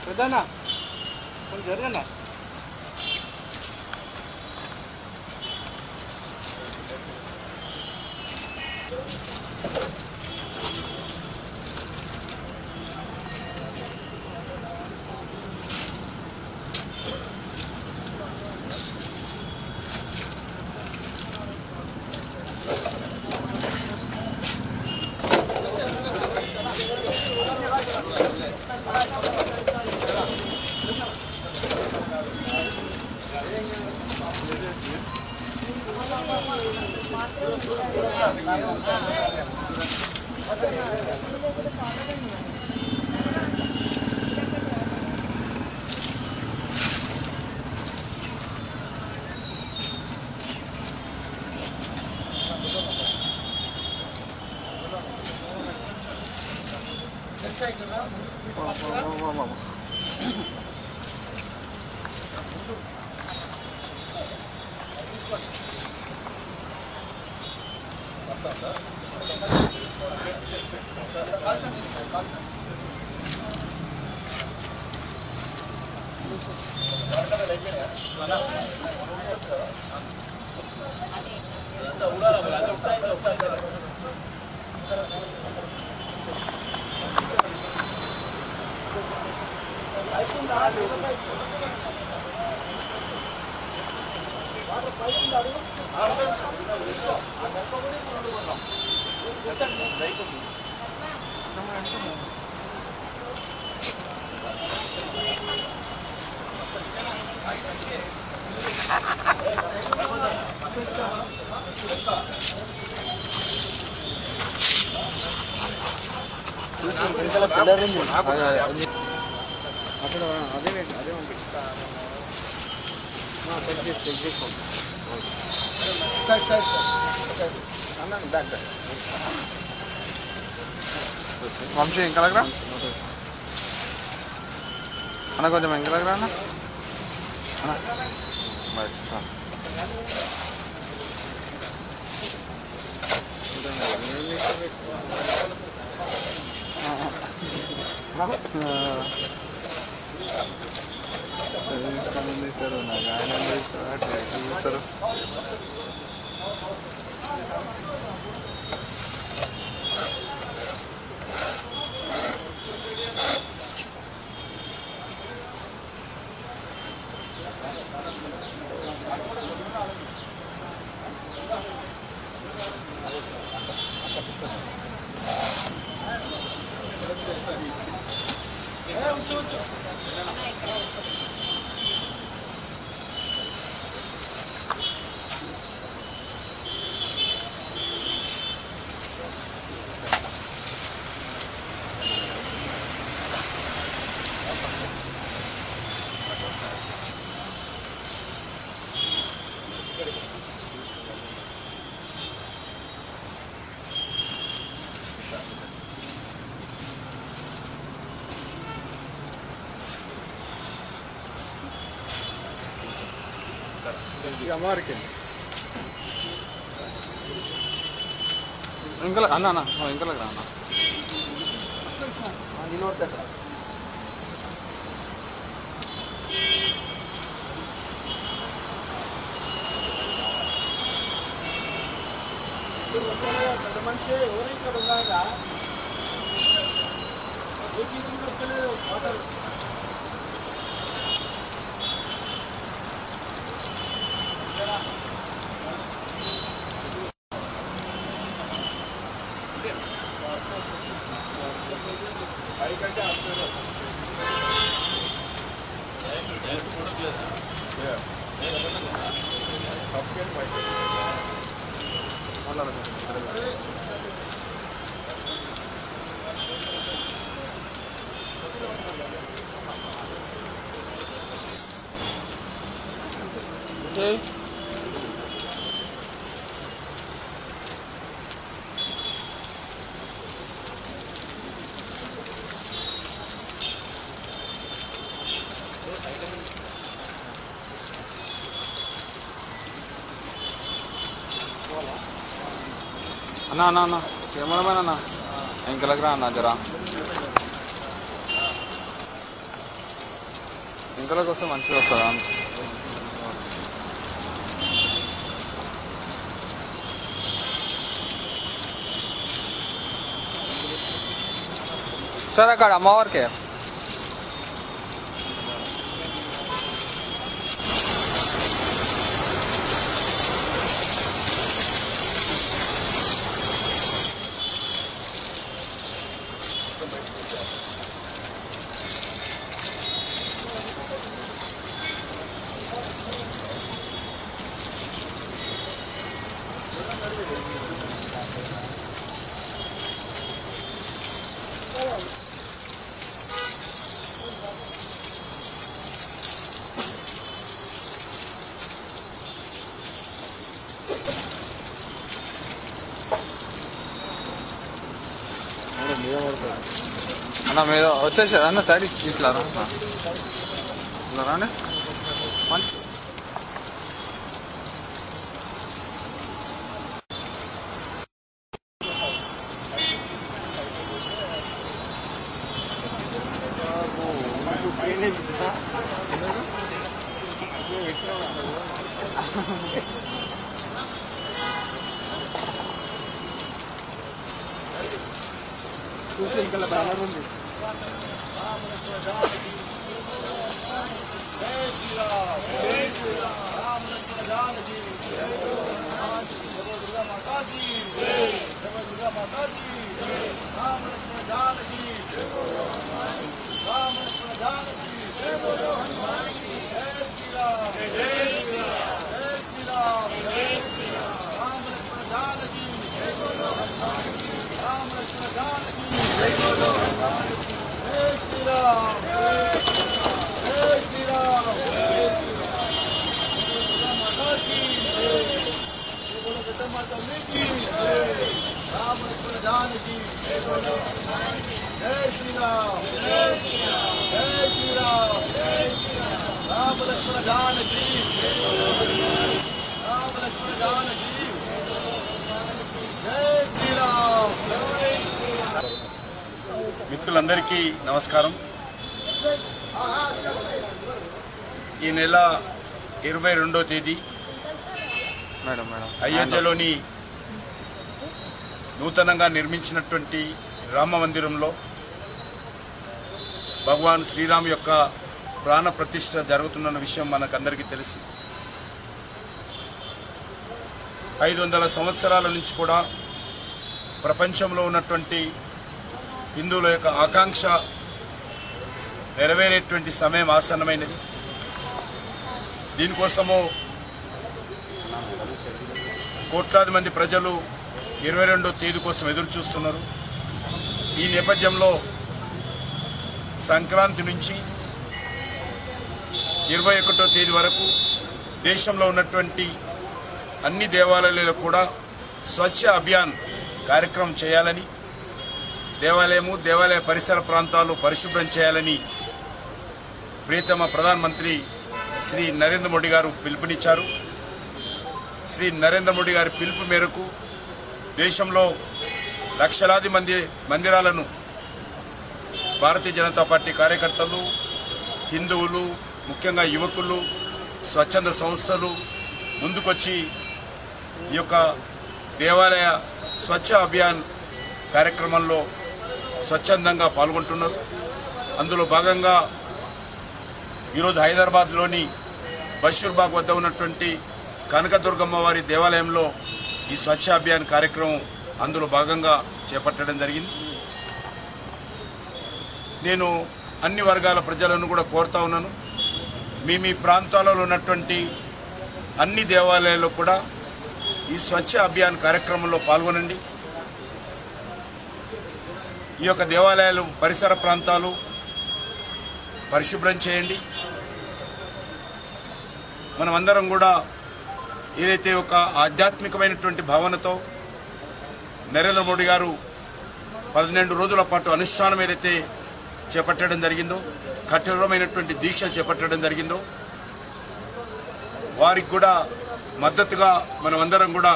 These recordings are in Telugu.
పెద్దనా కొంచెం జరగన్నా వంశీ ఇంకలగరా అన్న కొంచెం ఇంకలగరా అన్న ఇంకల అన్న అన్న ఇంకలగరా అన్న మనిషి ఎవరు ఇక్కడ ఉన్నాగా Okay. అన్నా అన్నా అన్న కెమెరామెన్ అన్న ఇంకలకి రా అన్న జరా ఇంకలకి వస్తే మంచిగా వస్తుందా సార్ అక్కడ అమ్మవారికే అన్న మీద వచ్చేసారు అన్న సైడ్ ఇట్లా రా ఇట్లా రాండి మంచి చూసి ఇంకా బ్యానర్ ఉంది. మిత్రులందరికీ నమస్కారం. ఈ నెల 22వ తేదీ అయోధ్యలోని నూతనంగా నిర్మించినటువంటి రామ మందిరంలో భగవాన్ శ్రీరామ్ యొక్క ప్రాణ ప్రతిష్ఠ జరుగుతున్న విషయం మనకందరికీ తెలుసు. 500 సంవత్సరాల నుంచి కూడా ప్రపంచంలో ఉన్నటువంటి హిందువుల యొక్క ఆకాంక్ష నెరవేరేటువంటి సమయం ఆసన్నమైనది. దీనికోసము కోట్లాది మంది ప్రజలు 22వ తేదీ కోసం ఎదురు చూస్తున్నారు. ఈ నేపథ్యంలో సంక్రాంతి నుంచి 21వ తేదీ వరకు దేశంలో ఉన్నటువంటి అన్ని దేవాలయాలలో కూడా స్వచ్ఛ అభియాన్ కార్యక్రమం చేయాలని, దేవాలయ పరిసర ప్రాంతాలు పరిశుభ్రం చేయాలని ప్రియతమ ప్రధానమంత్రి శ్రీ నరేంద్ర మోడీ గారు పిలుపునిచ్చారు. శ్రీ నరేంద్ర మోడీ గారి పిలుపు మేరకు దేశంలో లక్షలాది మందిరాలను భారతీయ జనతా పార్టీ కార్యకర్తలు, హిందువులు, ముఖ్యంగా యువకులు, స్వచ్ఛంద సంస్థలు ముందుకొచ్చి ఈ యొక్క దేవాలయ స్వచ్ఛ అభియాన్ కార్యక్రమంలో స్వచ్ఛందంగా పాల్గొంటున్నారు. అందులో భాగంగా ఈరోజు హైదరాబాద్లోని బషీర్బాగ్ వద్ద ఉన్నటువంటి కనకదుర్గమ్మ వారి దేవాలయంలో ఈ స్వచ్ఛ అభియాన్ కార్యక్రమం అందులో భాగంగా చేపట్టడం జరిగింది. నేను అన్ని వర్గాల ప్రజలను కూడా కోరుతా ఉన్నాను, మీ ప్రాంతాలలో ఉన్నటువంటి అన్ని దేవాలయాల్లో కూడా ఈ స్వచ్ఛ అభియాన్ కార్యక్రమంలో పాల్గొనండి. ఈ యొక్క దేవాలయాలు పరిసర ప్రాంతాలు పరిశుభ్రం చేయండి. మనమందరం కూడా ఏదైతే ఒక ఆధ్యాత్మికమైనటువంటి భావనతో నరేంద్ర మోడీ గారు 12 రోజుల పాటు అనుష్ఠానం ఏదైతే చేపట్టడం జరిగిందో, కఠోరమైనటువంటి దీక్ష చేపట్టడం జరిగిందో, వారికి కూడా మద్దతుగా మనమందరం కూడా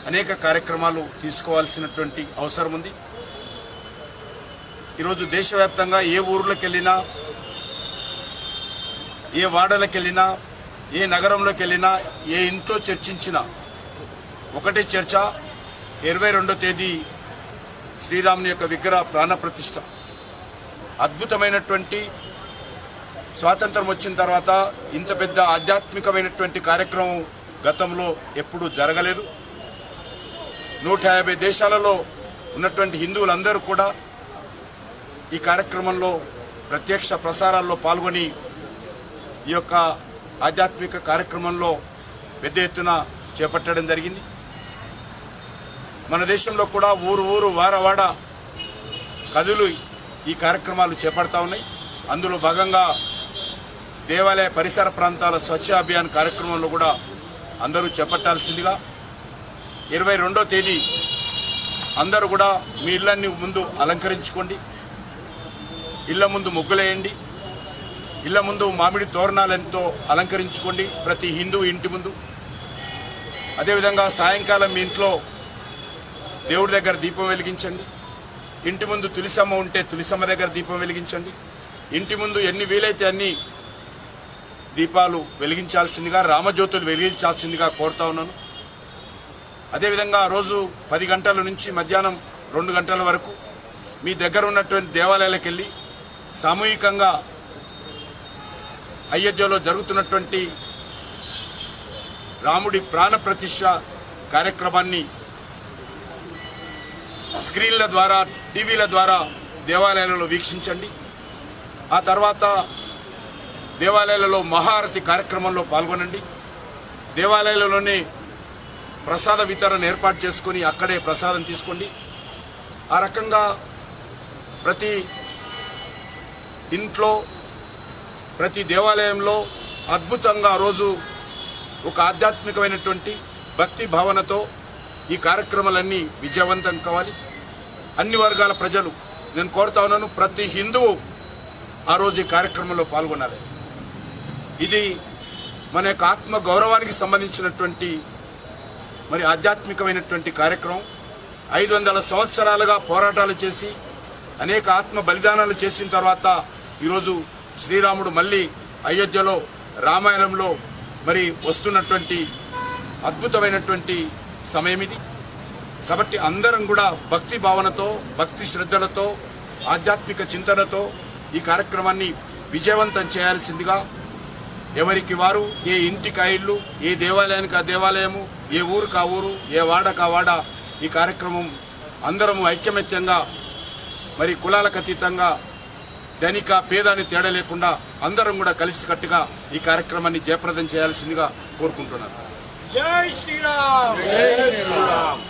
అనేక కార్యక్రమాలు తీసుకోవాల్సినటువంటి అవసరం ఉంది. ఈరోజు దేశవ్యాప్తంగా ఏ ఊర్లోకి వెళ్ళినా, ఏ వాడలకు వెళ్ళినా, ఏ నగరంలోకి వెళ్ళినా, ఏ ఇంట్లో చర్చించినా ఒకటే చర్చ, 22వ తేదీ శ్రీరాముని యొక్క విగ్రహ ప్రాణప్రతిష్ఠ. అద్భుతమైనటువంటి స్వాతంత్రం వచ్చిన తర్వాత ఇంత పెద్ద ఆధ్యాత్మికమైనటువంటి కార్యక్రమం గతంలో ఎప్పుడూ జరగలేదు. 150 దేశాలలో ఉన్నటువంటి హిందువులందరూ కూడా ఈ కార్యక్రమంలో ప్రత్యక్ష ప్రసారాల్లో పాల్గొని ఈ యొక్క ఆధ్యాత్మిక కార్యక్రమంలో పెద్ద ఎత్తున చేపట్టడం జరిగింది. మన దేశంలో కూడా ఊరు వారవాడ కథలు ఈ కార్యక్రమాలు చేపడతా ఉన్నాయి. అందులో భాగంగా దేవాలయ పరిసర ప్రాంతాల స్వచ్ఛ అభియాన్ కార్యక్రమంలో కూడా అందరూ చేపట్టాల్సిందిగా 22వ తేదీ అందరూ కూడా మీ ఇళ్ళని ముందు అలంకరించుకోండి, ఇళ్ళ ముందు ముగ్గులేయండి, ఇళ్ళ ముందు మామిడి తోరణాలతో అలంకరించుకోండి ప్రతి హిందూ ఇంటి ముందు. అదేవిధంగా సాయంకాలం మీ ఇంట్లో దేవుడి దగ్గర దీపం వెలిగించండి. ఇంటి ముందు తులసమ్మ ఉంటే తులసమ్మ దగ్గర దీపం వెలిగించండి. ఇంటి ముందు ఎన్ని వీలైతే అన్ని దీపాలు వెలిగించాల్సిందిగా, రామజ్యోతులు వెలిగించాల్సిందిగా కోరుతా ఉన్నాను. అదేవిధంగా ఆ రోజు 10 గంటల నుంచి మధ్యాహ్నం 2 గంటల వరకు మీ దగ్గర ఉన్నటువంటి దేవాలయాలకు వెళ్ళి సామూహికంగా అయోధ్యలో జరుగుతున్నటువంటి రాముడి ప్రాణప్రతిష్ఠ కార్యక్రమాన్ని స్క్రీన్ల ద్వారా, టీవీల ద్వారా దేవాలయాలలో వీక్షించండి. ఆ తర్వాత దేవాలయాలలో మహారతి కార్యక్రమంలో పాల్గొనండి. దేవాలయాలలోనే ప్రసాద వితరణ ఏర్పాటు చేసుకొని అక్కడే ప్రసాదం తీసుకోండి. ఆ రకంగా ప్రతి ఇంట్లో, ప్రతి దేవాలయంలో అద్భుతంగా రోజు ఒక ఆధ్యాత్మికమైనటువంటి భక్తి భావనతో ఈ కార్యక్రమాలన్నీ విజయవంతం కావాలి. అన్ని వర్గాల ప్రజలు నేను కోరుతా ఉన్నాను, ప్రతి హిందువు ఆ రోజు ఈ కార్యక్రమంలో పాల్గొనాలి. ఇది మన యొక్క ఆత్మ గౌరవానికి సంబంధించినటువంటి మరి ఆధ్యాత్మికమైనటువంటి కార్యక్రమం. 500 సంవత్సరాలుగా పోరాటాలు చేసి అనేక ఆత్మ బలిదానాలు చేసిన తర్వాత ఈరోజు శ్రీరాముడు మళ్ళీ అయోధ్యలో రామాయణంలో మరి వస్తున్నటువంటి అద్భుతమైనటువంటి సమయం ఇది. కాబట్టి అందరం కూడా భక్తి భావనతో, భక్తి శ్రద్ధలతో, ఆధ్యాత్మిక చింతనతో ఈ కార్యక్రమాన్ని విజయవంతం చేయాల్సిందిగా ఎవరికి వారు, ఏ ఇంటికి ఆ ఇల్లు, ఏ దేవాలయానికి ఆ దేవాలయము, ఏ ఊరికి ఆ ఊరు, ఏ వాడకు ఆ వాడ ఈ కార్యక్రమం అందరము ఐక్యమత్యంగా మరి కులాలకు అతీతంగా ధనిక పేదాన్ని తేడా లేకుండా అందరం కూడా కలిసికట్టుగా ఈ కార్యక్రమాన్ని జయప్రదం చేయాల్సిందిగా కోరుకుంటున్నాను. జై శ్రీరామ్.